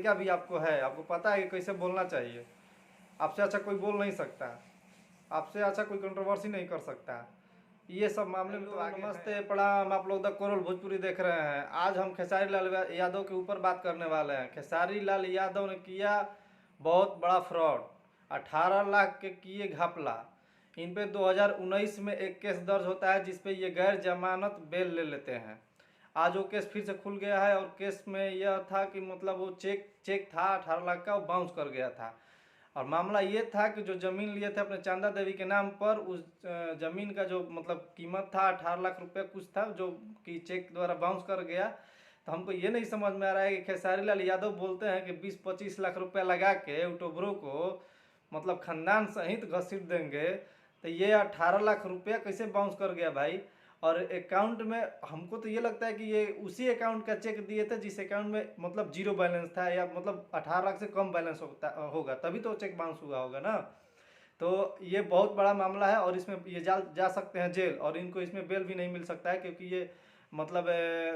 तरीका भी आपको है, आपको पता है कि कैसे बोलना चाहिए। आपसे अच्छा कोई बोल नहीं सकता, आपसे अच्छा कोई कंट्रोवर्सी नहीं कर सकता। ये सब मामले में तो आगे नमस्ते प्रणाम, आप लोग द कोरल भोजपुरी देख रहे हैं। आज हम खेसारी लाल यादव के ऊपर बात करने वाले हैं। खेसारी लाल यादव ने किया बहुत बड़ा फ्रॉड, 18 लाख के किए घपला। इन पे 2019 में एक केस दर्ज होता है जिसपे ये गैर जमानत बेल ले लेते हैं। आज वो केस फिर से खुल गया है और केस में यह था कि मतलब वो चेक था 18 लाख का, वो बाउंस कर गया था। और मामला ये था कि जो ज़मीन लिए थे अपने चांदा देवी के नाम पर, उस ज़मीन का जो मतलब कीमत था 18 लाख रुपये कुछ था, जो कि चेक द्वारा बाउंस कर गया। तो हमको ये नहीं समझ में आ रहा है कि खेसारी लाल यादव बोलते हैं कि 20-25 लाख रुपया लगा के यूट्यूबरों को मतलब खानदान सहित घसीट देंगे, तो ये 18 लाख रुपया कैसे बाउंस कर गया भाई। और अकाउंट में हमको तो ये लगता है कि ये उसी अकाउंट का चेक दिए थे जिस अकाउंट में मतलब जीरो बैलेंस था, या मतलब 18 लाख से कम बैलेंस होगा, तभी तो चेक बाउंस हुआ होगा ना। तो ये बहुत बड़ा मामला है और इसमें ये जा सकते हैं जेल, और इनको इसमें बेल भी नहीं मिल सकता है क्योंकि ये मतलब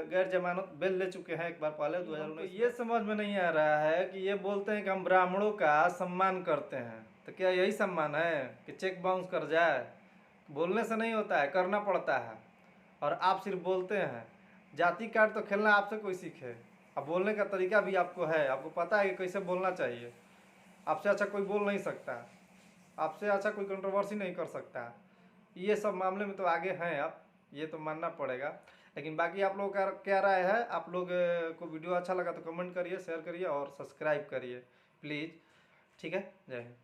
गैर जमानत बेल ले चुके हैं एक बार पहले 2019। ये समझ में नहीं आ रहा है कि ये बोलते हैं कि हम ब्राह्मणों का सम्मान करते हैं, तो क्या यही सम्मान है कि चेक बाउंस कर जाए? बोलने से नहीं होता है, करना पड़ता है। और आप सिर्फ बोलते हैं। जाति कार्ड तो खेलना आपसे कोई सीखे, अब बोलने का तरीका भी आपको है, आपको पता है कि कैसे बोलना चाहिए। आपसे अच्छा कोई बोल नहीं सकता, आपसे अच्छा कोई कंट्रोवर्सी नहीं कर सकता। ये सब मामले में तो आगे हैं आप, ये तो मानना पड़ेगा। लेकिन बाकी आप लोगों का क्या राय है? आप लोग को वीडियो अच्छा लगा तो कमेंट करिए, शेयर करिए और सब्सक्राइब करिए प्लीज़। ठीक है, जय हिंद।